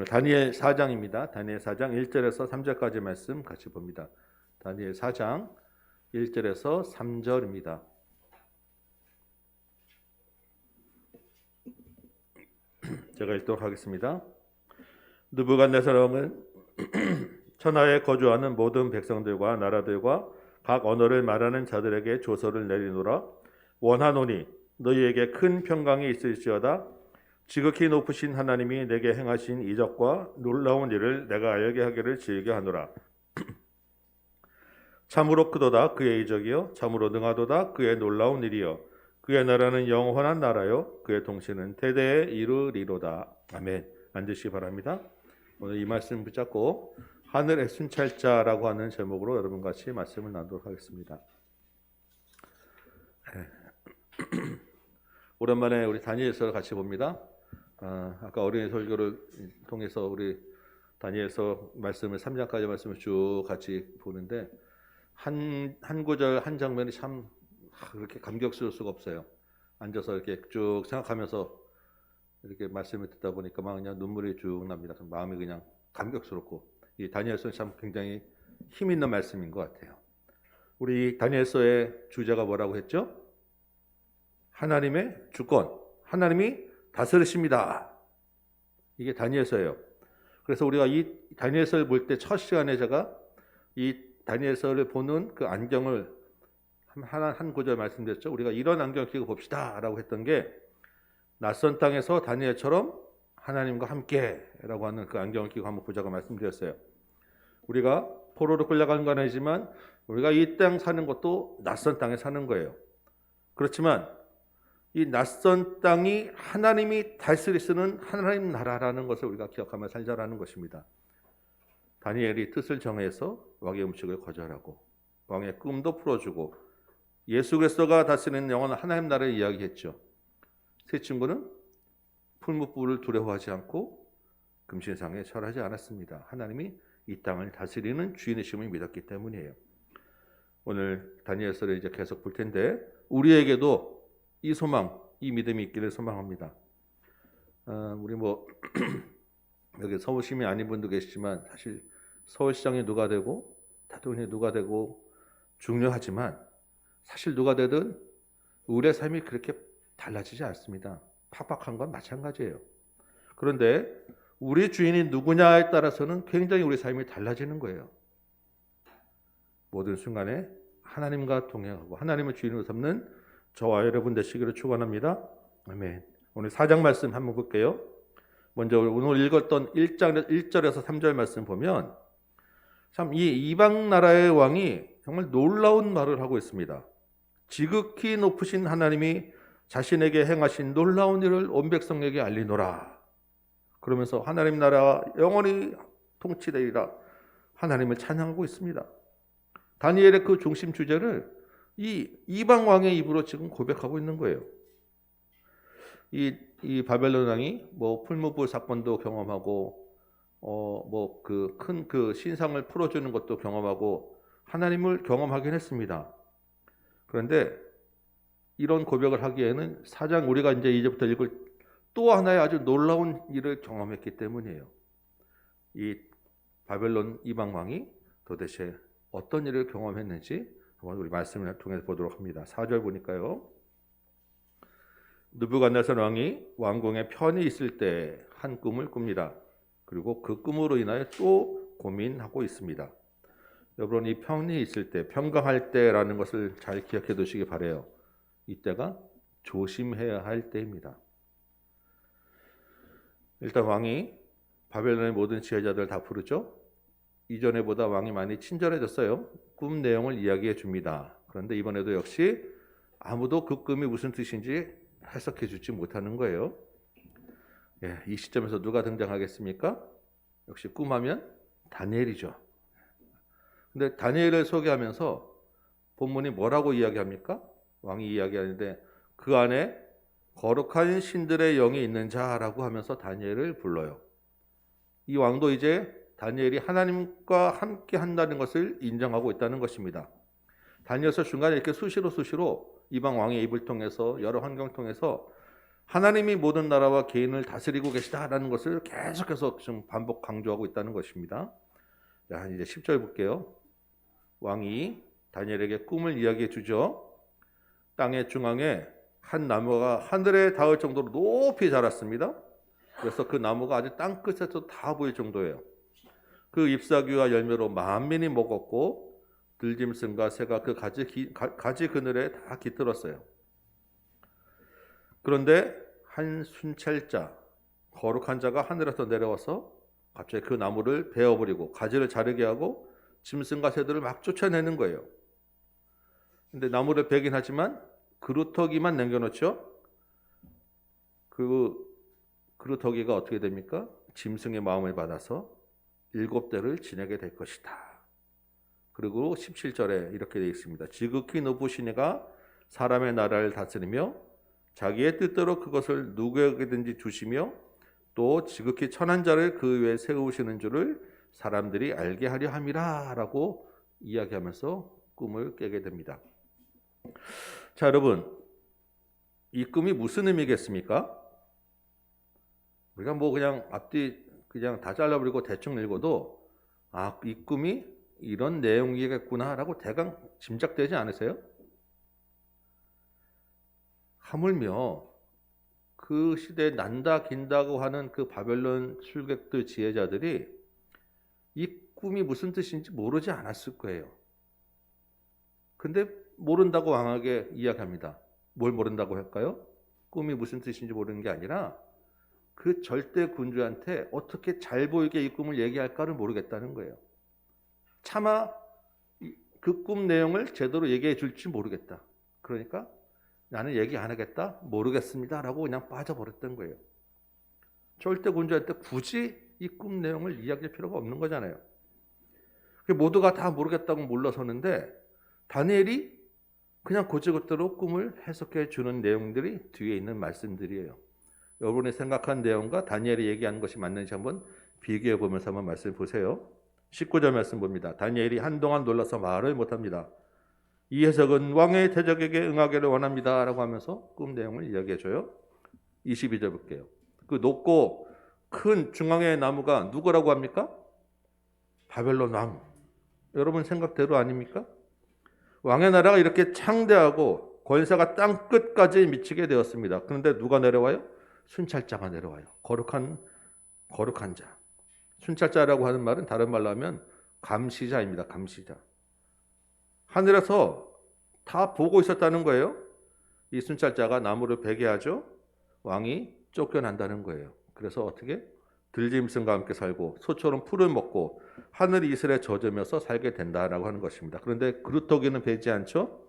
오늘 다니엘 4장입니다. 다니엘 4장 1절에서 3절까지 말씀 같이 봅니다. 다니엘 4장 1절에서 3절입니다. 제가 읽도록 하겠습니다. 느부갓네살 왕은 천하에 거주하는 모든 백성들과 나라들과 각 언어를 말하는 자들에게 조서를 내리노라. 원하노니 너희에게 큰 평강이 있을지어다. 지극히 높으신 하나님이 내게 행하신 이적과 놀라운 일을 내가 알게 하기를 즐겨 하노라. 참으로 크도다 그의 이적이요 참으로 능하도다 그의 놀라운 일이요 그의 나라는 영원한 나라요 그의 통치는 대대에 이르리로다. 아멘. 앉으시기 바랍니다. 오늘 이 말씀 붙잡고 하늘의 순찰자라고 하는 제목으로 여러분 같이 말씀을 나누도록 하겠습니다. 오랜만에 우리 다니엘서를 같이 봅니다. 아까 어린이 설교를 통해서 우리 다니엘서 말씀을 3장까지 말씀을 쭉 같이 보는데 한 구절 한 장면이 참 그렇게 감격스러울 수가 없어요. 앉아서 이렇게 쭉 생각하면서 이렇게 말씀을 듣다 보니까 막 그냥 눈물이 쭉 납니다. 마음이 그냥 감격스럽고 이 다니엘서는 참 굉장히 힘 있는 말씀인 것 같아요. 우리 다니엘서의 주제가 뭐라고 했죠? 하나님의 주권, 하나님이 다스리십니다. 이게 다니엘서예요. 그래서 우리가 이 다니엘서를 볼 때 첫 시간에 제가 이 다니엘서를 보는 그 안경을 한 구절 말씀드렸죠. 우리가 이런 안경을 끼고 봅시다라고 했던 게 낯선 땅에서 다니엘처럼 하나님과 함께라고 하는 그 안경을 끼고 한번 보자고 말씀드렸어요. 우리가 포로로 끌려가는 건 아니지만 우리가 이 땅 사는 것도 낯선 땅에 사는 거예요. 그렇지만 이 낯선 땅이 하나님이 다스리시는 하나님 나라라는 것을 우리가 기억하며 살자라는 것입니다. 다니엘이 뜻을 정해서 왕의 음식을 거절하고 왕의 꿈도 풀어주고 예수 그리스도가 다스리는 영원한 하나님 나라를 이야기했죠. 세 친구는 풀무불을 두려워하지 않고 금신상에 절하지 않았습니다. 하나님이 이 땅을 다스리는 주인이심을 믿었기 때문이에요. 오늘 다니엘서를 이제 계속 볼 텐데 우리에게도 이 소망, 이 믿음이 있기를 소망합니다. 우리 여기 서울 시민 아닌 분도 계시지만 사실 서울시장이 누가 되고 대통령이 누가 되고 중요하지만 사실 누가 되든 우리의 삶이 그렇게 달라지지 않습니다. 팍팍한 건 마찬가지예요. 그런데 우리 주인이 누구냐에 따라서는 굉장히 우리 삶이 달라지는 거예요. 모든 순간에 하나님과 동행하고 하나님을 주인으로 삼는 저와 여러분 되시기를 축원합니다. 아멘. 오늘 4장 말씀 한번 볼게요. 먼저 오늘 읽었던 1절에서 3절 말씀 보면 참 이 이방 나라의 왕이 정말 놀라운 말을 하고 있습니다. 지극히 높으신 하나님이 자신에게 행하신 놀라운 일을 온 백성에게 알리노라. 그러면서 하나님 나라가 영원히 통치되리라 하나님을 찬양하고 있습니다. 다니엘의 그 중심 주제를 이 이방 왕의 입으로 지금 고백하고 있는 거예요. 이 바벨론 왕이 풀무불 사건도 경험하고 그 큰 그 신상을 풀어주는 것도 경험하고 하나님을 경험하긴 했습니다. 그런데 이런 고백을 하기에는 사장 우리가 이제부터 읽을 또 하나의 아주 놀라운 일을 경험했기 때문이에요. 이 바벨론 이방 왕이 도대체 어떤 일을 경험했는지 한번 우리 말씀을 통해서 보도록 합니다. 4절 보니까요. 느부갓네살 왕이 왕궁에 편히 있을 때 한 꿈을 꿉니다. 그리고 그 꿈으로 인하여 또 고민하고 있습니다. 여러분 이 편히 있을 때, 평강할 때라는 것을 잘 기억해 두시기 바라요. 이때가 조심해야 할 때입니다. 일단 왕이 바벨론의 모든 지혜자들을 다 부르죠. 이전에보다 왕이 많이 친절해졌어요. 꿈 내용을 이야기해 줍니다. 그런데 이번에도 역시 아무도 그 꿈이 무슨 뜻인지 해석해 주지 못하는 거예요. 이 시점에서 누가 등장하겠습니까? 역시 꿈하면 다니엘이죠. 근데 다니엘을 소개하면서 본문이 뭐라고 이야기합니까? 왕이 이야기하는데 그 안에 거룩한 신들의 영이 있는 자라고 하면서 다니엘을 불러요. 이 왕도 이제 다니엘이 하나님과 함께 한다는 것을 인정하고 있다는 것입니다. 다니엘서 중간에 이렇게 수시로 이방 왕의 입을 통해서 여러 환경을 통해서 하나님이 모든 나라와 개인을 다스리고 계시다라는 것을 계속해서 좀 반복 강조하고 있다는 것입니다. 자, 이제 10절 볼게요. 왕이 다니엘에게 꿈을 이야기해 주죠. 땅의 중앙에 한 나무가 하늘에 닿을 정도로 높이 자랐습니다. 그래서 그 나무가 아주 땅 끝에서 다 보일 정도예요. 그 잎사귀와 열매로 만민이 먹었고 들짐승과 새가 그 가지 그늘에 다 깃들었어요. 그런데 한 순찰자, 거룩한 자가 하늘에서 내려와서 갑자기 그 나무를 베어버리고 가지를 자르게 하고 짐승과 새들을 막 쫓아내는 거예요. 근데 나무를 베긴 하지만 그루터기만 남겨놓죠. 그 그루터기가 어떻게 됩니까? 짐승의 마음을 받아서 7대를 지내게 될 것이다. 그리고 17절에 이렇게 되어 있습니다. 지극히 높으신 이가 사람의 나라를 다스리며 자기의 뜻대로 그것을 누구에게든지 주시며 또 지극히 천한 자를 그 위에 세우시는 줄을 사람들이 알게 하려 함이라 라고 이야기하면서 꿈을 깨게 됩니다. 자, 여러분, 이 꿈이 무슨 의미겠습니까? 우리가 뭐 그냥 앞뒤 그냥 다 잘라버리고 대충 읽어도 이 꿈이 이런 내용이겠구나라고 대강 짐작되지 않으세요? 하물며 그 시대에 난다 긴다고 하는 그 바벨론 술객들 지혜자들이 이 꿈이 무슨 뜻인지 모르지 않았을 거예요. 근데 모른다고 왕에게 이야기합니다. 뭘 모른다고 할까요? 꿈이 무슨 뜻인지 모르는 게 아니라 그 절대 군주한테 어떻게 잘 보이게 이 꿈을 얘기할까를 모르겠다는 거예요. 차마 그 꿈 내용을 제대로 얘기해 줄지 모르겠다. 그러니까 나는 얘기 안 하겠다, 모르겠습니다 라고 그냥 빠져버렸던 거예요. 절대 군주한테 굳이 이 꿈 내용을 이야기할 필요가 없는 거잖아요. 모두가 다 모르겠다고 물러서는데 다니엘이 그냥 고지것대로 꿈을 해석해 주는 내용들이 뒤에 있는 말씀들이에요. 여러분이 생각한 내용과 다니엘이 얘기하는 것이 맞는지 한번 비교해 보면서 한번 말씀 보세요. 19절 말씀 봅니다. 다니엘이 한동안 놀라서 말을 못합니다. 이 해석은 왕의 대적에게 응하기를 원합니다 라고 하면서 꿈 내용을 이야기해줘요. 22절 볼게요. 그 높고 큰 중앙의 나무가 누구라고 합니까? 바벨론 왕. 여러분 생각대로 아닙니까? 왕의 나라가 이렇게 창대하고 권세가 땅 끝까지 미치게 되었습니다. 그런데 누가 내려와요? 순찰자가 내려와요. 거룩한 자. 순찰자라고 하는 말은 다른 말로 하면 감시자입니다. 감시자. 하늘에서 다 보고 있었다는 거예요. 이 순찰자가 나무를 베게 하죠. 왕이 쫓겨난다는 거예요. 그래서 어떻게? 들짐승과 함께 살고 소처럼 풀을 먹고 하늘 이슬에 젖으면서 살게 된다라고 하는 것입니다. 그런데 그루터기는 베지 않죠.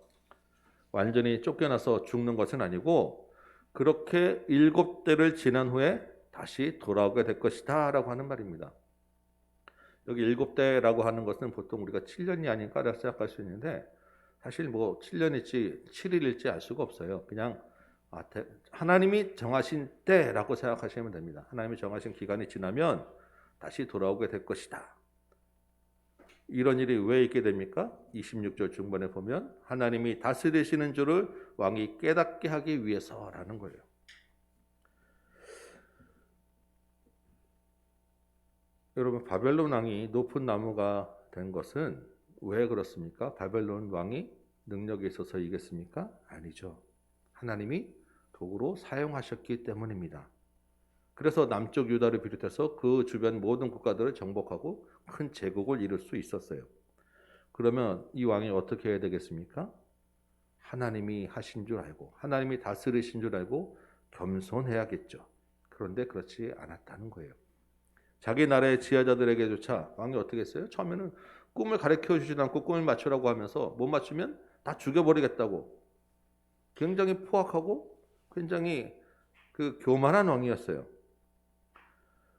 완전히 쫓겨나서 죽는 것은 아니고 그렇게 7대를 지난 후에 다시 돌아오게 될 것이다 라고 하는 말입니다. 여기 7대라고 하는 것은 보통 우리가 7년이 아닌가라고 생각할 수 있는데 사실 뭐 7년일지 7일일지 알 수가 없어요. 그냥 하나님이 정하신 때라고 생각하시면 됩니다. 하나님이 정하신 기간이 지나면 다시 돌아오게 될 것이다. 이런 일이 왜 있게 됩니까? 26절 중반에 보면 하나님이 다스리시는 줄을 왕이 깨닫게 하기 위해서라는 거예요. 여러분, 바벨론 왕이 높은 나무가 된 것은 왜 그렇습니까? 바벨론 왕이 능력이 있어서이겠습니까? 아니죠. 하나님이 도구로 사용하셨기 때문입니다. 그래서 남쪽 유다를 비롯해서 그 주변 모든 국가들을 정복하고 큰 제국을 이룰 수 있었어요. 그러면 이 왕이 어떻게 해야 되겠습니까? 하나님이 하신 줄 알고 하나님이 다스리신 줄 알고 겸손해야겠죠. 그런데 그렇지 않았다는 거예요. 자기 나라의 지혜자들에게조차 왕이 어떻게 했어요? 처음에는 꿈을 가르쳐 주지도 않고 꿈을 맞추라고 하면서 못 맞추면 다 죽여버리겠다고 굉장히 포악하고 굉장히 그 교만한 왕이었어요.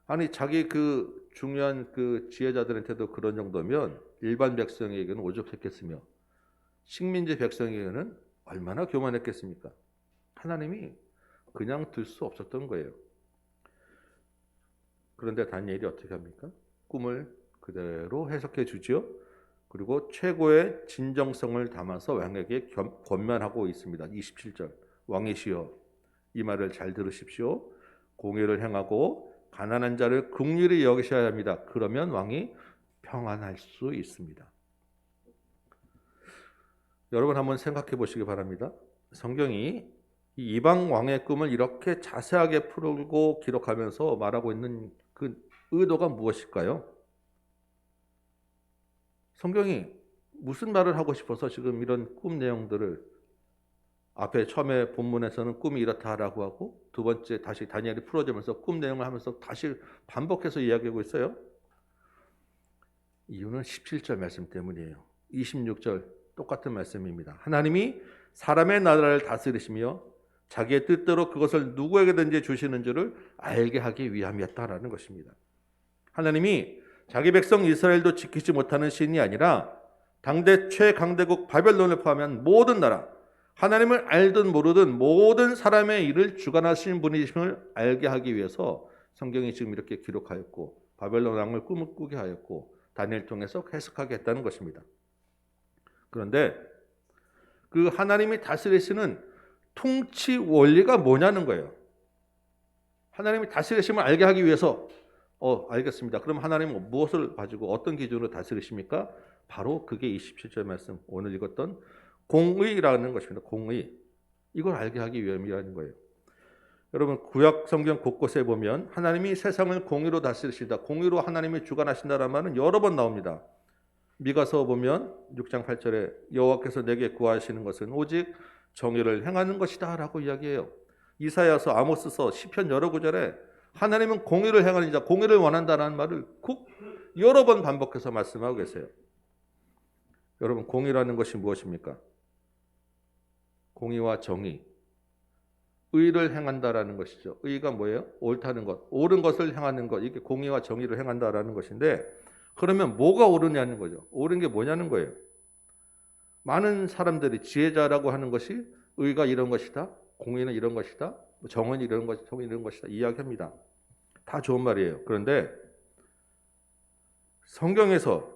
아니 자기 그 중요한 그 지혜자들한테도 그런 정도면 일반 백성에게는 오죽했겠으며 식민지 백성에게는 얼마나 교만했겠습니까? 하나님이 그냥 둘 수 없었던 거예요. 그런데 다니엘이 어떻게 합니까? 꿈을 그대로 해석해 주죠. 그리고 최고의 진정성을 담아서 왕에게 권면하고 있습니다. 27절 왕이시여 이 말을 잘 들으십시오. 공의를 행하고 가난한 자를 긍휼히 여기셔야 합니다. 그러면 왕이 평안할 수 있습니다. 여러분 한번 생각해 보시기 바랍니다. 성경이 이 이방 왕의 꿈을 이렇게 자세하게 풀고 기록하면서 말하고 있는 그 의도가 무엇일까요? 성경이 무슨 말을 하고 싶어서 지금 이런 꿈 내용들을 앞에 처음에 본문에서는 꿈이 이렇다라고 하고 두 번째 다시 다니엘이 풀어주면서 꿈 내용을 하면서 다시 반복해서 이야기하고 있어요? 이유는 17절 말씀 때문이에요. 26절 똑같은 말씀입니다. 하나님이 사람의 나라를 다스리시며 자기의 뜻대로 그것을 누구에게든지 주시는 줄을 알게 하기 위함이었다라는 것입니다. 하나님이 자기 백성 이스라엘도 지키지 못하는 신이 아니라 당대 최강대국 바벨론을 포함한 모든 나라, 하나님을 알든 모르든 모든 사람의 일을 주관하시는 분이심을 알게 하기 위해서 성경이 지금 이렇게 기록하였고 바벨론 왕을 꿈을 꾸게 하였고 다니엘 통해서 해석하게 했다는 것입니다. 그런데 그 하나님이 다스리시는 통치 원리가 뭐냐는 거예요. 하나님이 다스리심을 알게 하기 위해서 알겠습니다. 그럼 하나님은 무엇을 가지고 어떤 기준으로 다스리십니까? 바로 그게 27절 말씀 오늘 읽었던 공의라는 것입니다. 공의. 이걸 알게 하기 위함이라는 거예요. 여러분 구약 성경 곳곳에 보면 하나님이 세상을 공의로 다스리시다. 공의로 하나님이 주관하신다는 말은 여러 번 나옵니다. 미가서 보면 6장 8절에 여호와께서 내게 구하시는 것은 오직 정의를 행하는 것이다 라고 이야기해요. 이사야서, 아모스서, 시편 여러 구절에 하나님은 공의를 행하는 자, 공의를 원한다는 말을 꼭 여러 번 반복해서 말씀하고 계세요. 여러분 공의라는 것이 무엇입니까? 공의와 정의, 의를 행한다라는 것이죠. 의가 뭐예요? 옳다는 것, 옳은 것을 행하는 것, 이게 공의와 정의를 행한다라는 것인데 그러면 뭐가 옳으냐는 거죠. 옳은 게 뭐냐는 거예요. 많은 사람들이 지혜자라고 하는 것이 의가 이런 것이다, 공의는 이런 것이다, 정은 이런 것, 정은 이런 것이다 이야기합니다. 다 좋은 말이에요. 그런데 성경에서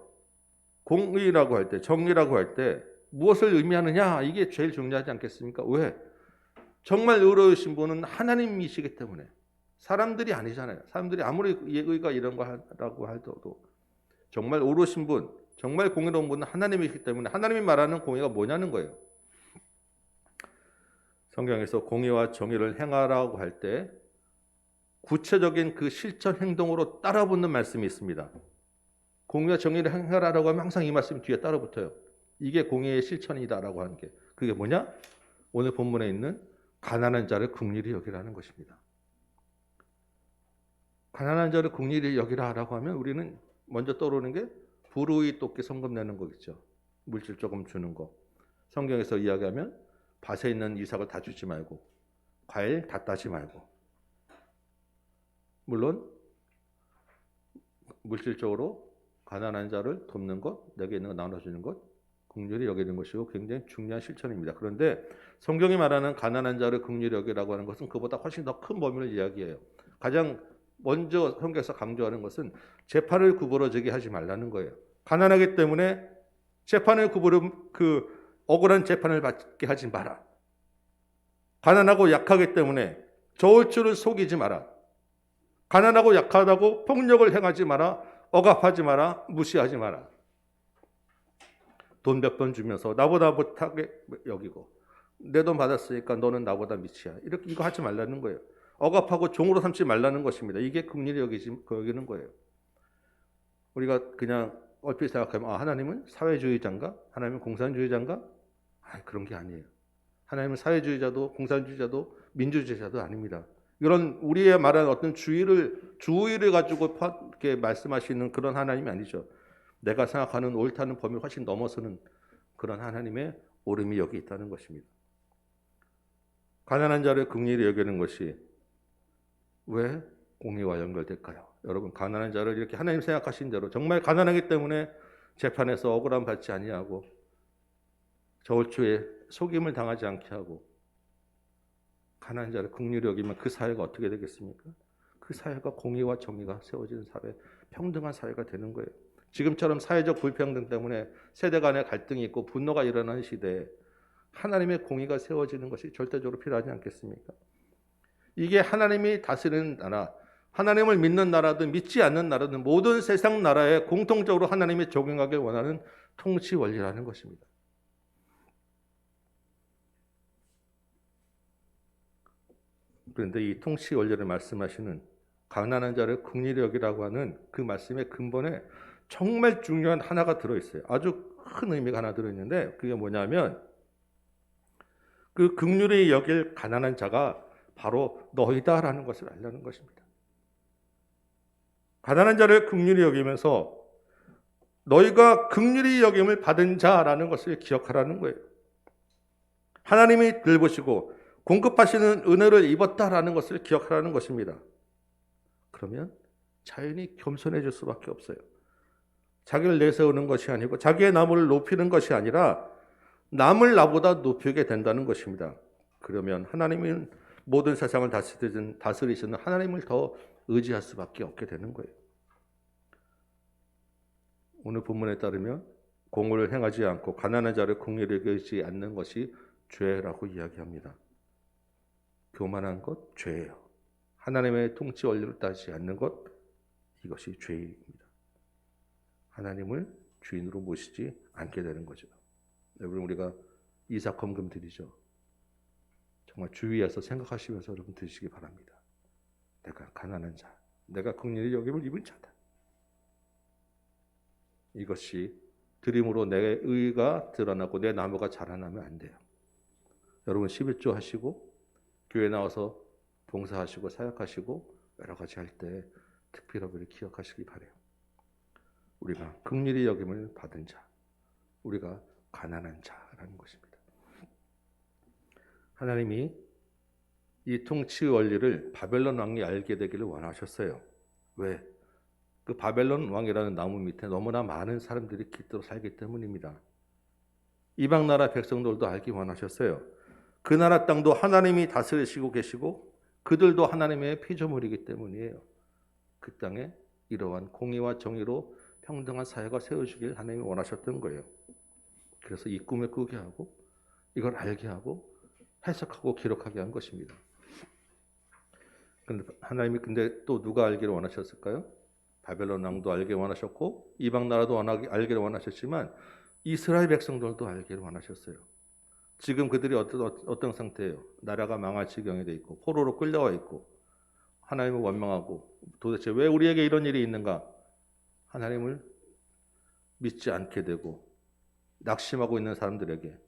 공의라고 할 때, 정의라고 할 때 무엇을 의미하느냐 이게 제일 중요하지 않겠습니까? 왜? 정말 의로우신 분은 하나님이시기 때문에 사람들이 아니잖아요. 사람들이 아무리 의가 이런 거라고 하더라도 정말 의로우신 분, 정말 공의로운 분은 하나님이시기 때문에 하나님이 말하는 공의가 뭐냐는 거예요. 성경에서 공의와 정의를 행하라고 할 때 구체적인 그 실천 행동으로 따라붙는 말씀이 있습니다. 공의와 정의를 행하라고 하면 항상 이 말씀이 뒤에 따라붙어요. 이게 공의의 실천이다라고 하는 게 그게 뭐냐? 오늘 본문에 있는 가난한 자를 긍휼히 여기라는 것입니다. 가난한 자를 긍휼히 여기라라고 하면 우리는 먼저 떠오르는 게 불우이 돕기 성금 내는 거겠죠. 물질 조금 주는 거. 성경에서 이야기하면 밭에 있는 이삭을 다 주지 말고 과일 다 따지 말고 물론 물질적으로 가난한 자를 돕는 것, 내게 있는 거 나눠주는 것, 긍휼히 여기는 것이고 굉장히 중요한 실천입니다. 그런데 성경이 말하는 가난한 자를 긍휼히 여기라고 하는 것은 그보다 훨씬 더 큰 범위를 이야기해요. 가장 먼저 성경에서 강조하는 것은 재판을 구부러지게 하지 말라는 거예요. 가난하기 때문에 재판을 억울한 재판을 받게 하지 마라. 가난하고 약하기 때문에 저울추를 속이지 마라. 가난하고 약하다고 폭력을 행하지 마라. 억압하지 마라. 무시하지 마라. 돈 몇 번 주면서 나보다 못하게 여기고 내 돈 받았으니까 너는 나보다 밑이야. 이렇게 이거 하지 말라는 거예요. 억압하고 종으로 삼지 말라는 것입니다. 이게 긍휼히 여기는 거예요. 우리가 그냥 얼핏 생각하면 하나님은 사회주의자인가? 하나님은 공산주의자인가? 그런 게 아니에요. 하나님은 사회주의자도 공산주의자도 민주주의자도 아닙니다. 이런 우리의 말하는 어떤 주의를 가지고 이렇게 말씀하시는 그런 하나님이 아니죠. 내가 생각하는 옳다는 범위를 훨씬 넘어서는 그런 하나님의 옳음이 여기 있다는 것입니다. 가난한 자를 긍휼히 여기는 것이 왜 공의와 연결될까요? 여러분 가난한 자를 이렇게 하나님 생각하신 대로 정말 가난하기 때문에 재판에서 억울함 받지 아니하고 저울추에 속임을 당하지 않게 하고 가난한 자를 긍휼히 여기면 그 사회가 어떻게 되겠습니까? 그 사회가 공의와 정의가 세워지는 사회, 평등한 사회가 되는 거예요. 지금처럼 사회적 불평등 때문에 세대 간의 갈등이 있고 분노가 일어나는 시대에 하나님의 공의가 세워지는 것이 절대적으로 필요하지 않겠습니까? 이게 하나님이 다스리는 나라, 하나님을 믿는 나라든 믿지 않는 나라든 모든 세상 나라에 공통적으로 하나님이 적용하길 원하는 통치 원리라는 것입니다. 그런데 이 통치 원리를 말씀하시는 가난한 자를 긍휼히 여기라고 하는 그 말씀의 근본에 정말 중요한 하나가 들어있어요. 아주 큰 의미가 하나 들어있는데 그게 뭐냐면 그 긍휼히 여길 가난한 자가 바로 너희다라는 것을 알려는 것입니다. 가난한 자를 긍휼히 여기면서 너희가 긍휼히 여김을 받은 자라는 것을 기억하라는 거예요. 하나님이 돌보시고 공급하시는 은혜를 입었다라는 것을 기억하라는 것입니다. 그러면 자연히 겸손해질 수밖에 없어요. 자기를 내세우는 것이 아니고 자기의 남을 높이는 것이 아니라 남을 나보다 높이게 된다는 것입니다. 그러면 하나님은 모든 세상을 다스리시는 하나님을 더 의지할 수밖에 없게 되는 거예요. 오늘 본문에 따르면 공의를 행하지 않고 가난한 자를 긍휼히 여기지 않는 것이 죄라고 이야기합니다. 교만한 것 죄예요. 하나님의 통치 원리를 따지지 않는 것 이것이 죄입니다. 하나님을 주인으로 모시지 않게 되는 거죠. 여러분 우리가 이삭헌금 드리죠. 정말 주위에서 생각하시면서 여러분 드시기 바랍니다. 내가 가난한 자, 내가 긍휼히 여김을 입은 자다. 이것이 드림으로 내 의가 드러나고 내 나무가 자라나면 안 돼요. 여러분 11조 하시고 교회 나와서 봉사하시고 사역하시고 여러 가지 할 때 특별히 기억하시기 바라요. 우리가 긍휼히 여김을 받은 자, 우리가 가난한 자라는 것입니다. 하나님이 이 통치 원리를 바벨론 왕이 알게 되기를 원하셨어요. 왜? 그 바벨론 왕이라는 나무 밑에 너무나 많은 사람들이 깃들어 살기 때문입니다. 이방 나라 백성들도 알기 원하셨어요. 그 나라 땅도 하나님이 다스리시고 계시고 그들도 하나님의 피조물이기 때문이에요. 그 땅에 이러한 공의와 정의로 평등한 사회가 세워지길 하나님이 원하셨던 거예요. 그래서 이 꿈을 꾸게 하고 이걸 알게 하고 해석하고 기록하게 한 것입니다. 근데 하나님이 또 누가 알기를 원하셨을까요? 바벨론 왕도 알게 원하셨고 이방 나라도 알기를 원하셨지만 이스라엘 백성들도 알기를 원하셨어요. 지금 그들이 어떤 상태예요? 나라가 망할 지경에 돼 있고 포로로 끌려와 있고 하나님을 원망하고 도대체 왜 우리에게 이런 일이 있는가? 하나님을 믿지 않게 되고 낙심하고 있는 사람들에게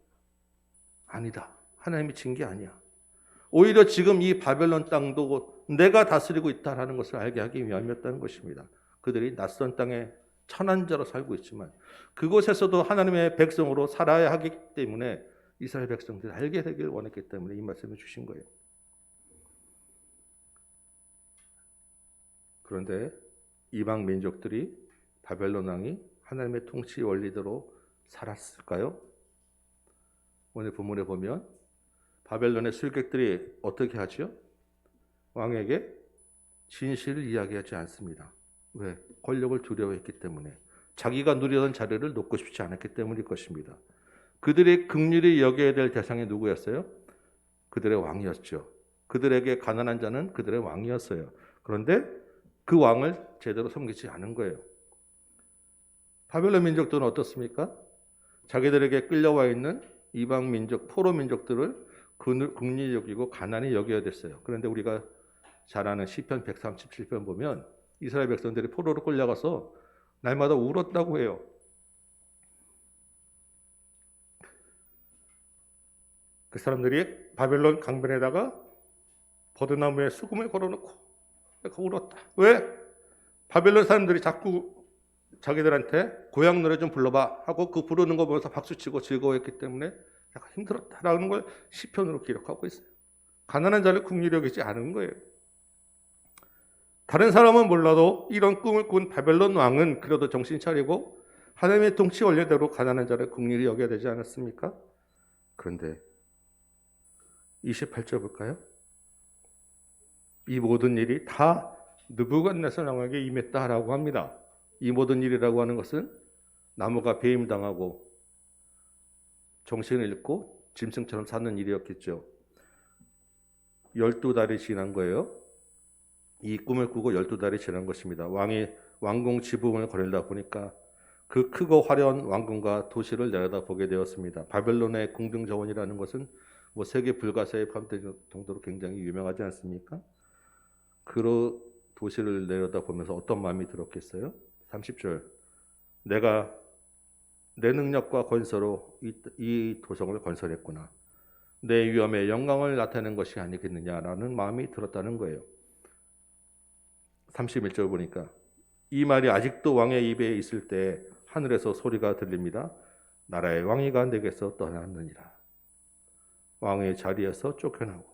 아니다. 하나님이 진 게 아니야. 오히려 지금 이 바벨론 땅도 내가 다스리고 있다라는 것을 알게 하기 위함이었다는 것입니다. 그들이 낯선 땅에 천한자로 살고 있지만 그곳에서도 하나님의 백성으로 살아야 하기 때문에 이스라엘 백성들이 알게 되길 원했기 때문에 이 말씀을 주신 거예요. 그런데 이방 민족들이 바벨론 왕이 하나님의 통치 원리대로 살았을까요? 오늘 본문에 보면 바벨론의 술객들이 어떻게 하죠? 왕에게 진실을 이야기하지 않습니다. 왜? 권력을 두려워했기 때문에 자기가 누리던 자리를 놓고 싶지 않았기 때문일 것입니다. 그들이 긍휼히 여겨야 될 대상이 누구였어요? 그들의 왕이었죠. 그들에게 가난한 자는 그들의 왕이었어요. 그런데 그 왕을 제대로 섬기지 않은 거예요. 바벨론 민족들은 어떻습니까? 자기들에게 끌려와 있는 이방 민족, 포로 민족들을 긍휼히 여기고 가난히 여겨야 됐어요. 그런데 우리가 잘 아는 시편 137편 보면 이스라엘 백성들이 포로로 끌려가서 날마다 울었다고 해요. 그 사람들이 바벨론 강변에다가 버드나무에 수금을 걸어놓고 울었다. 왜? 바벨론 사람들이 자꾸 자기들한테 고향 노래 좀 불러봐 하고 그 부르는 거 보면서 박수치고 즐거워했기 때문에 약간 힘들었다라는 걸 시편으로 기록하고 있어요. 가난한 자를 긍휼히 여기지 않은 거예요. 다른 사람은 몰라도 이런 꿈을 꾼 바벨론 왕은 그래도 정신 차리고 하나님의 통치 원리대로 가난한 자를 긍휼히 여겨야 되지 않았습니까? 그런데 28절 볼까요? 이 모든 일이 다 느부갓네살 왕에게 임했다라고 합니다. 이 모든 일이라고 하는 것은 나무가 배임당하고 정신을 잃고 짐승처럼 사는 일이었겠죠. 12달이 지난 거예요. 이 꿈을 꾸고 12달이 지난 것입니다. 왕이 왕궁 지붕을 거닐다 보니까 그 크고 화려한 왕궁과 도시를 내려다보게 되었습니다. 바벨론의 궁중정원이라는 것은 뭐 세계 불가사에 포함될 정도로 굉장히 유명하지 않습니까? 그 도시를 내려다보면서 어떤 마음이 들었겠어요? 30절. 내가 내 능력과 건설로 이 도성을 건설했구나. 내 위엄의 영광을 나타내는 것이 아니겠느냐라는 마음이 들었다는 거예요. 31절 보니까 이 말이 아직도 왕의 입에 있을 때 하늘에서 소리가 들립니다. 나라의 왕위가 내게서 떠났느니라. 왕의 자리에서 쫓겨나고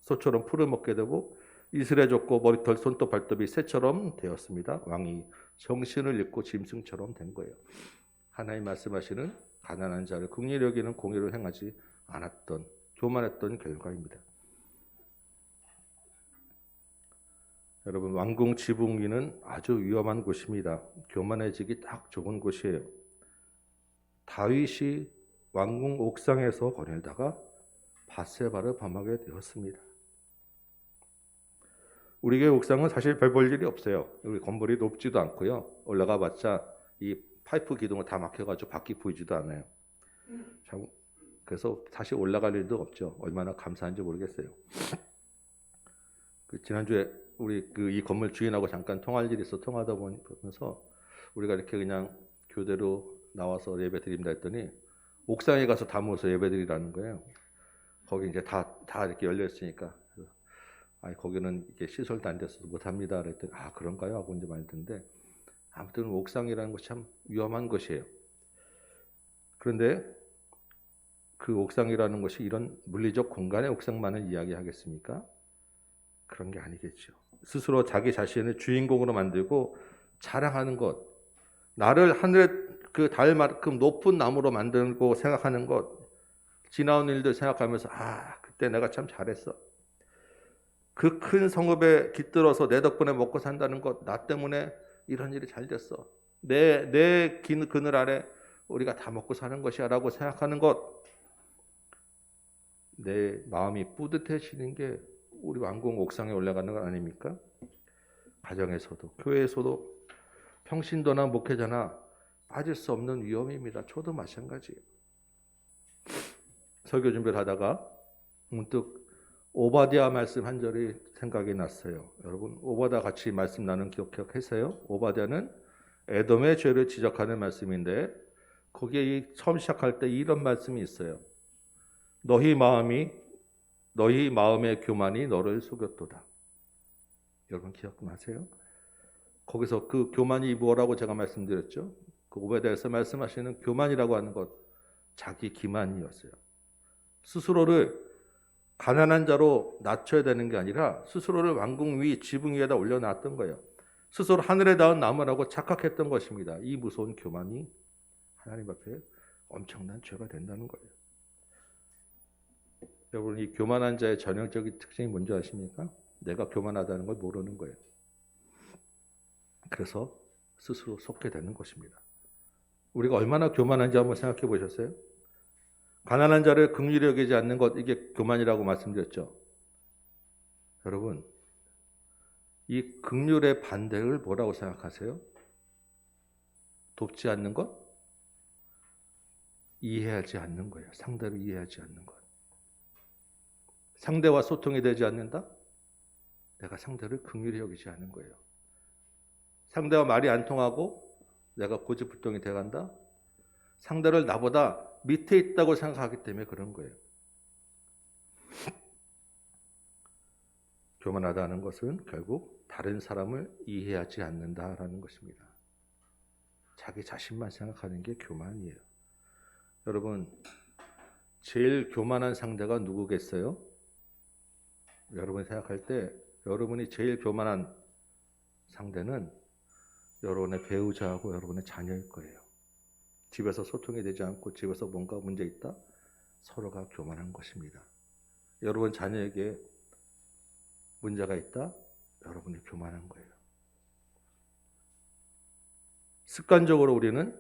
소처럼 풀을 먹게 되고 이슬에 젖고 머리털 손톱 발톱이 새처럼 되었습니다. 왕이 정신을 잃고 짐승처럼 된 거예요. 하나님 말씀하시는 가난한 자를 긍휼히 여기는 공의를 행하지 않았던 교만했던 결과입니다. 여러분, 왕궁 지붕 위는 아주 위험한 곳입니다. 교만해지기 딱 좋은 곳이에요. 다윗이 왕궁 옥상에서 거닐다가 밧세바를 범하게 되었습니다. 우리 교회 옥상은 사실 별 볼 일이 없어요. 우리 건물이 높지도 않고요. 올라가 봤자 이 파이프 기둥을 다 막혀가지고 밖이 보이지도 않아요. 그래서 사실 올라갈 일도 없죠. 얼마나 감사한지 모르겠어요. 지난주에 우리 이 건물 주인하고 잠깐 통할 일이 있어 통하다 보면서 우리가 이렇게 그냥 교대로 나와서 예배 드립니다 했더니 옥상에 가서 다 모여서 예배 드리라는 거예요. 거기 이제 다 이렇게 열려 있으니까 아니 거기는 이게 시설도 안 돼서 못 합니다. 그랬더니 아 그런가요? 하고 이제 말했는데 아무튼 옥상이라는 것이 참 위험한 것이에요. 그런데 그 옥상이라는 것이 이런 물리적 공간의 옥상만을 이야기하겠습니까? 그런 게 아니겠죠. 스스로 자기 자신을 주인공으로 만들고 자랑하는 것, 나를 하늘의 그 달만큼 높은 나무로 만들고 생각하는 것, 지나온 일들 생각하면서 아 그때 내가 참 잘했어. 그 큰 성읍에 깃들어서 내 덕분에 먹고 산다는 것, 나 때문에 이런 일이 잘 됐어. 내 그늘 아래 우리가 다 먹고 사는 것이야 라고 생각하는 것, 내 마음이 뿌듯해지는 게 우리 왕궁 옥상에 올라가는 건 아닙니까? 가정에서도 교회에서도 평신도나 목회자나 빠질 수 없는 위험입니다. 저도 마찬가지예요. 설교 준비를 하다가 문득 오바댜 말씀 한 절이 생각이 났어요. 여러분 오바댜 같이 말씀 나눈 기억하세요? 오바댜는 에돔의 죄를 지적하는 말씀인데 거기에 처음 시작할 때 이런 말씀이 있어요. 너희 마음의 교만이 너를 속였도다. 여러분 기억나세요? 거기서 그 교만이 뭐라고 제가 말씀드렸죠? 그 오바댜에서 말씀하시는 교만이라고 하는 것, 자기 기만이었어요. 스스로를 가난한 자로 낮춰야 되는 게 아니라 스스로를 왕궁 위 지붕 위에다 올려놨던 거예요. 스스로 하늘에 닿은 나무라고 착각했던 것입니다. 이 무서운 교만이 하나님 앞에 엄청난 죄가 된다는 거예요. 여러분 이 교만한 자의 전형적인 특징이 뭔지 아십니까? 내가 교만하다는 걸 모르는 거예요. 그래서 스스로 속게 되는 것입니다. 우리가 얼마나 교만한지 한번 생각해 보셨어요? 가난한 자를 긍휼히 여기지 않는 것, 이게 교만이라고 말씀드렸죠. 여러분, 이 긍휼의 반대를 뭐라고 생각하세요? 돕지 않는 것? 이해하지 않는 거예요. 상대를 이해하지 않는 것. 상대와 소통이 되지 않는다? 내가 상대를 긍휼히 여기지 않는 거예요. 상대와 말이 안 통하고 내가 고집불통이 돼간다? 상대를 나보다 밑에 있다고 생각하기 때문에 그런 거예요. 교만하다는 것은 결국 다른 사람을 이해하지 않는다라는 것입니다. 자기 자신만 생각하는 게 교만이에요. 여러분, 제일 교만한 상대가 누구겠어요? 여러분이 생각할 때 여러분이 제일 교만한 상대는 여러분의 배우자하고 여러분의 자녀일 거예요. 집에서 소통이 되지 않고 집에서 뭔가 문제 있다? 서로가 교만한 것입니다. 여러분 자녀에게 문제가 있다? 여러분이 교만한 거예요. 습관적으로 우리는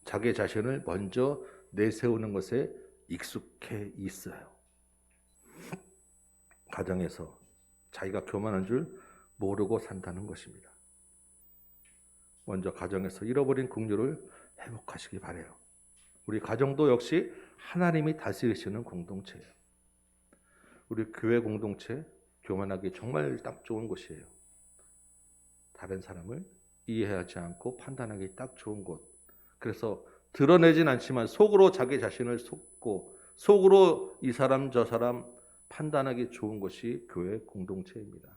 자기 자신을 먼저 내세우는 것에 익숙해 있어요. 가정에서 자기가 교만한 줄 모르고 산다는 것입니다. 먼저 가정에서 잃어버린 긍휼을 회복하시기 바라요. 우리 가정도 역시 하나님이 다스리시는 공동체예요. 우리 교회 공동체 교만하기 정말 딱 좋은 곳이에요. 다른 사람을 이해하지 않고 판단하기 딱 좋은 곳. 그래서 드러내진 않지만 속으로 자기 자신을 속고 속으로 이 사람 저 사람 판단하기 좋은 것이 교회 공동체입니다.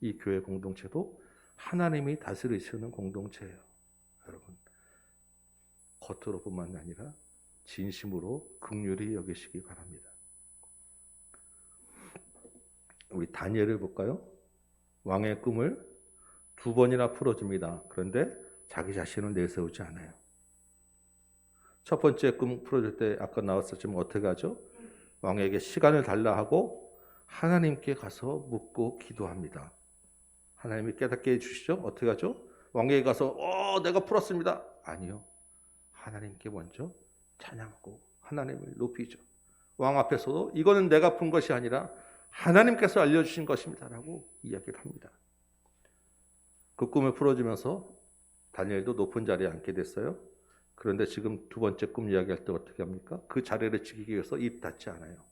이 교회 공동체도 하나님이 다스리시는 공동체예요. 여러분, 겉으로뿐만 아니라 진심으로 긍휼히 여기시기 바랍니다. 우리 다니엘을 볼까요? 왕의 꿈을 2번이나 풀어줍니다. 그런데 자기 자신을 내세우지 않아요. 첫 번째 꿈 풀어줄 때 아까 나왔었지만 어떻게 하죠? 왕에게 시간을 달라 하고 하나님께 가서 묻고 기도합니다. 하나님이 깨닫게 해주시죠? 어떻게 하죠? 왕에게 가서 내가 풀었습니다. 아니요. 하나님께 먼저 찬양하고 하나님을 높이죠. 왕 앞에서도 이거는 내가 푼 것이 아니라 하나님께서 알려주신 것입니다 라고 이야기를 합니다. 그 꿈을 풀어주면서 다니엘도 높은 자리에 앉게 됐어요. 그런데 지금 2번째 꿈 이야기할 때 어떻게 합니까? 그 자리를 지키기 위해서 입 닫지 않아요.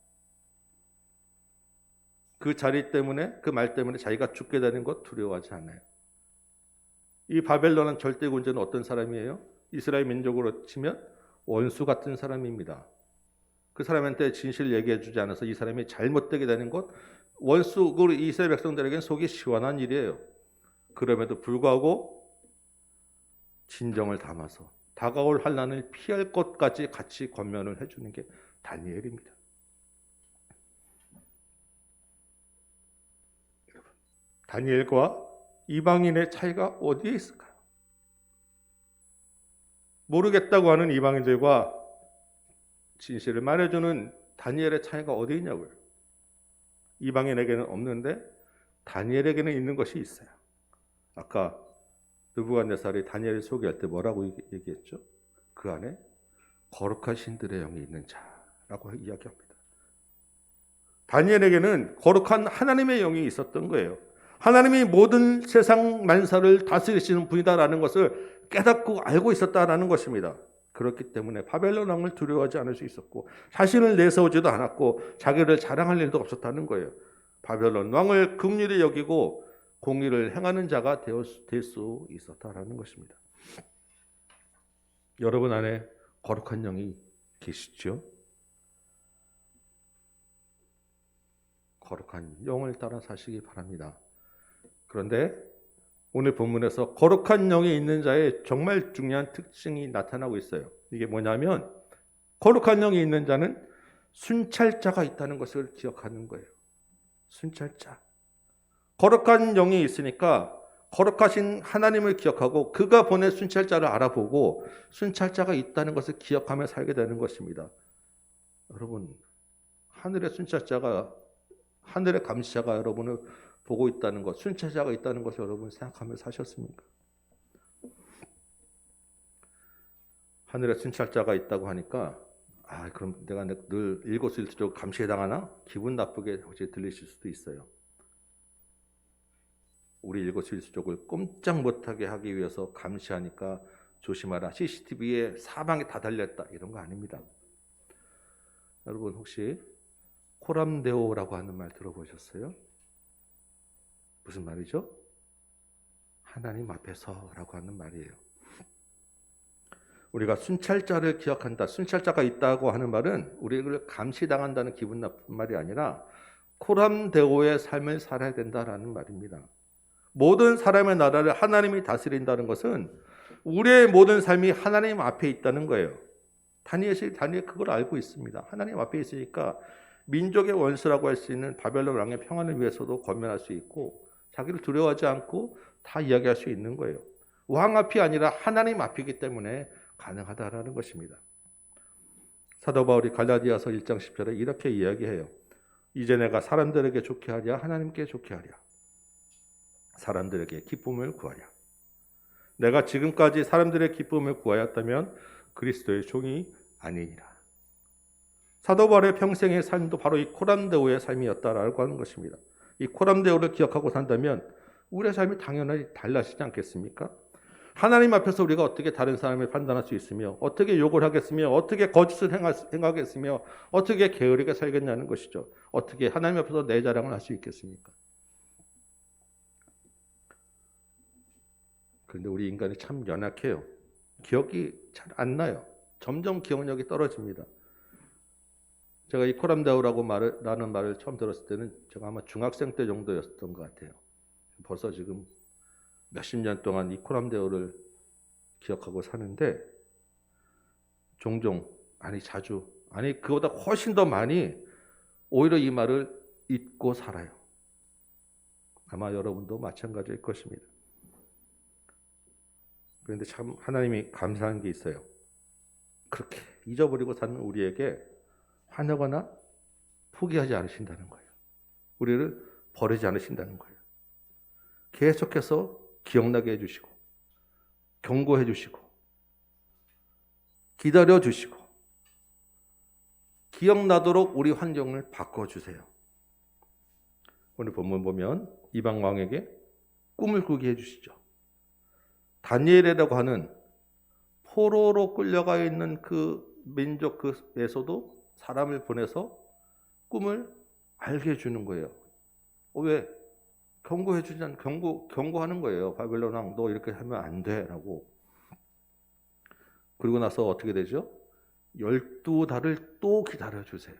그 자리 때문에, 그 말 때문에 자기가 죽게 되는 것 두려워하지 않아요. 이 바벨론은 절대 군주는 어떤 사람이에요? 이스라엘 민족으로 치면 원수 같은 사람입니다. 그 사람한테 진실을 얘기해 주지 않아서 이 사람이 잘못되게 되는 것, 원수, 이스라엘 백성들에게는 속이 시원한 일이에요. 그럼에도 불구하고 진정을 담아서 다가올 환난을 피할 것까지 같이 권면을 해주는 게 다니엘입니다. 다니엘과 이방인의 차이가 어디에 있을까요? 모르겠다고 하는 이방인들과 진실을 말해주는 다니엘의 차이가 어디 있냐고요. 이방인에게는 없는데 다니엘에게는 있는 것이 있어요. 아까 느부갓네살이 다니엘을 소개할 때 뭐라고 얘기했죠? 그 안에 거룩한 신들의 영이 있는 자라고 이야기합니다. 다니엘에게는 거룩한 하나님의 영이 있었던 거예요. 하나님이 모든 세상 만사를 다스리시는 분이다라는 것을 깨닫고 알고 있었다라는 것입니다. 그렇기 때문에 바벨론 왕을 두려워하지 않을 수 있었고 자신을 내세우지도 않았고 자기를 자랑할 일도 없었다는 거예요. 바벨론 왕을 긍휼히 여기고 공의를 행하는 자가 될 수 있었다라는 것입니다. 여러분 안에 거룩한 영이 계시죠? 거룩한 영을 따라 사시기 바랍니다. 그런데 오늘 본문에서 거룩한 영이 있는 자의 정말 중요한 특징이 나타나고 있어요. 이게 뭐냐면 거룩한 영이 있는 자는 순찰자가 있다는 것을 기억하는 거예요. 순찰자. 거룩한 영이 있으니까 거룩하신 하나님을 기억하고 그가 보낸 순찰자를 알아보고 순찰자가 있다는 것을 기억하며 살게 되는 것입니다. 여러분, 하늘의 순찰자가, 하늘의 감시자가 여러분을 보고 있다는 것, 순찰자가 있다는 것을 여러분 생각하며 사셨습니까? 하늘에 순찰자가 있다고 하니까 그럼 내가 늘 일거수일투족 감시에 당하나? 기분 나쁘게 혹시 들리실 수도 있어요. 우리 일거수일투족을 꼼짝 못하게 하기 위해서 감시하니까 조심하라. CCTV에 사방에 다 달렸다. 이런 거 아닙니다. 여러분 혹시 코람데오라고 하는 말 들어보셨어요? 무슨 말이죠? 하나님 앞에서라고 하는 말이에요. 우리가 순찰자를 기억한다. 순찰자가 있다고 하는 말은 우리를 감시당한다는 기분 나쁜 말이 아니라 코람데오의 삶을 살아야 된다라는 말입니다. 모든 사람의 나라를 하나님이 다스린다는 것은 우리의 모든 삶이 하나님 앞에 있다는 거예요. 다니엘 그걸 알고 있습니다. 하나님 앞에 있으니까 민족의 원수라고 할 수 있는 바벨론 왕의 평안을 위해서도 권면할 수 있고 자기를 두려워하지 않고 다 이야기할 수 있는 거예요. 왕 앞이 아니라 하나님 앞이기 때문에 가능하다라는 것입니다. 사도 바울이 갈라디아서 1장 10절에 이렇게 이야기해요. 이제 내가 사람들에게 좋게 하랴 하나님께 좋게 하랴 사람들에게 기쁨을 구하랴. 내가 지금까지 사람들의 기쁨을 구하였다면 그리스도의 종이 아니니라. 사도 바울의 평생의 삶도 바로 이 코람데오의 삶이었다라고 하는 것입니다. 이 코람데오를 기억하고 산다면 우리의 삶이 당연히 달라지지 않겠습니까? 하나님 앞에서 우리가 어떻게 다른 사람을 판단할 수 있으며 어떻게 욕을 하겠으며 어떻게 거짓을 행하겠으며 어떻게 게으르게 살겠냐는 것이죠. 어떻게 하나님 앞에서 내 자랑을 할 수 있겠습니까? 그런데 우리 인간이 참 연약해요. 기억이 잘 안 나요. 점점 기억력이 떨어집니다. 제가 이 코람데오라는 말을 처음 들었을 때는 제가 아마 중학생 때 정도였던 것 같아요. 벌써 지금 몇십 년 동안 이 코람데오를 기억하고 사는데 종종, 자주, 그보다 훨씬 더 많이 오히려 이 말을 잊고 살아요. 아마 여러분도 마찬가지일 것입니다. 그런데 참 하나님이 감사한 게 있어요. 그렇게 잊어버리고 사는 우리에게 화내거나 포기하지 않으신다는 거예요. 우리를 버리지 않으신다는 거예요. 계속해서 기억나게 해주시고 경고해 주시고 기다려 주시고 기억나도록 우리 환경을 바꿔주세요. 오늘 본문 보면 이방 왕에게 꿈을 꾸게 해주시죠. 다니엘이라고 하는 포로로 끌려가 있는 그 민족 그에서도 사람을 보내서 꿈을 알게 해주는 거예요. 왜? 경고해 주지 않 경고하는 거예요. 바벨론 왕 너 이렇게 하면 안 돼라고. 그리고 나서 어떻게 되죠? 12달을 또 기다려 주세요.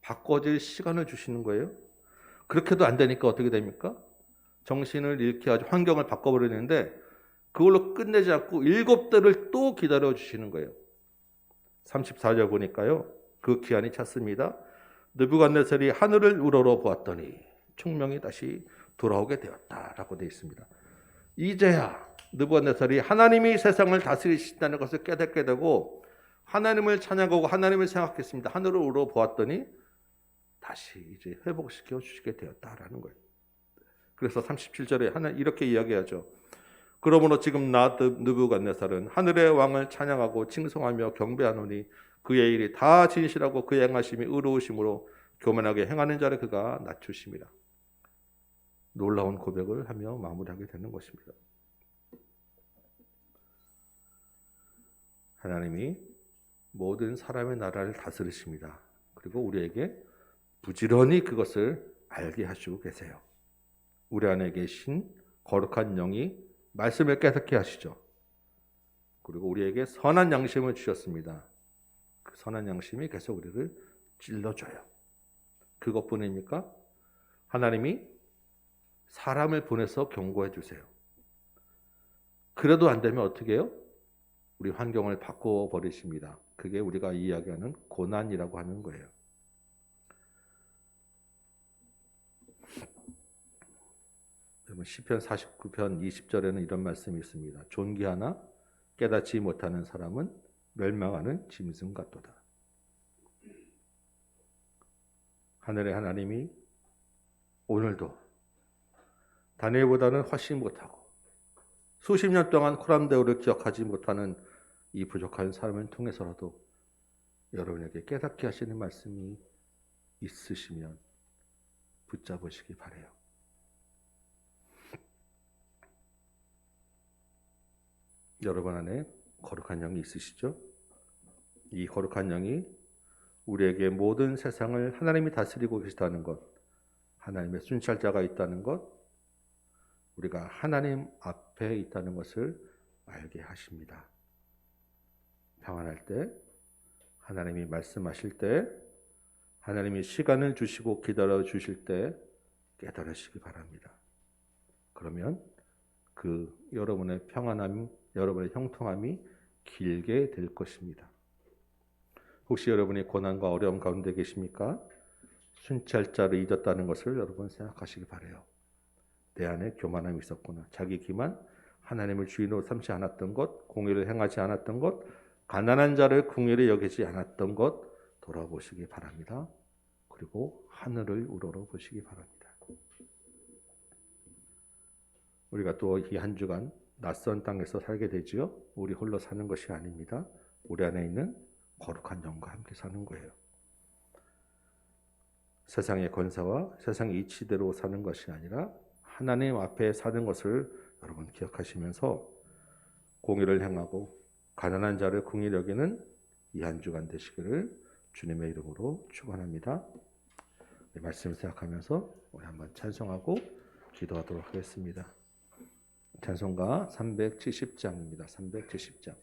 바꿔질 시간을 주시는 거예요. 그렇게도 안 되니까 어떻게 됩니까? 정신을 잃게 하죠. 환경을 바꿔버리는데 그걸로 끝내지 않고 7달을 또 기다려 주시는 거예요. 34절 보니까요. 그 기한이 찼습니다. 느부갓네살이 하늘을 우러러 보았더니 총명이 다시 돌아오게 되었다라고 되어 있습니다. 이제야 느부갓네살이 하나님이 세상을 다스리신다는 것을 깨닫게 되고 하나님을 찬양하고 하나님을 생각했습니다. 하늘을 우러러 보았더니 다시 이제 회복시켜 주시게 되었다라는 거예요. 그래서 37절에 하나 이렇게 이야기하죠. 그러므로 지금 나 느부갓네살은 하늘의 왕을 찬양하고 칭송하며 경배하노니 그의 일이 다 진실하고 그의 행하심이 의로우심으로 교만하게 행하는 자를 그가 낮추심이라. 놀라운 고백을 하며 마무리하게 되는 것입니다. 하나님이 모든 사람의 나라를 다스리십니다. 그리고 우리에게 부지런히 그것을 알게 하시고 계세요. 우리 안에 계신 거룩한 영이 말씀을 깨닫게 하시죠. 그리고 우리에게 선한 양심을 주셨습니다. 그 선한 양심이 계속 우리를 찔러줘요. 그것뿐입니까? 하나님이 사람을 보내서 경고해 주세요. 그래도 안 되면 어떻게 해요? 우리 환경을 바꿔버리십니다. 그게 우리가 이야기하는 고난이라고 하는 거예요. 시편 49편 20절에는 이런 말씀이 있습니다. 존귀하나 깨닫지 못하는 사람은 멸망하는 짐승 같도다. 하늘의 하나님이 오늘도 다니엘보다는 훨씬 못하고 수십 년 동안 코람데오를 기억하지 못하는 이 부족한 삶을 통해서라도 여러분에게 깨닫게 하시는 말씀이 있으시면 붙잡으시기 바라요. 여러분 안에 거룩한 영이 있으시죠? 이 거룩한 영이 우리에게 모든 세상을 하나님이 다스리고 계시다는 것, 하나님의 순찰자가 있다는 것, 우리가 하나님 앞에 있다는 것을 알게 하십니다. 평안할 때, 하나님이 말씀하실 때, 하나님이 시간을 주시고 기다려 주실 때 깨달으시기 바랍니다. 그러면 그 여러분의 평안함, 여러분의 형통함이 길게 될 것입니다. 혹시 여러분이 고난과 어려움 가운데 계십니까? 순찰자를 잊었다는 것을 여러분 생각하시기 바라요. 내 안에 교만함이 있었구나. 자기 기만, 하나님을 주인으로 삼지 않았던 것, 공의를 행하지 않았던 것, 가난한 자를 궁일히 여기지 않았던 것 돌아보시기 바랍니다. 그리고 하늘을 우러러 보시기 바랍니다. 우리가 또 이 한 주간 낯선 땅에서 살게 되지요. 우리 홀로 사는 것이 아닙니다. 우리 안에 있는 거룩한 영과 함께 사는 거예요. 세상의 권세와 세상의 이치대로 사는 것이 아니라 하나님 앞에 사는 것을 여러분 기억하시면서 공의를 행하고 가난한 자를 긍휼히 여기는 이 한 주간 되시기를 주님의 이름으로 축원합니다. 말씀을 생각하면서 우리 한번 찬송하고 기도하도록 하겠습니다. 찬송가 370장입니다. 370장.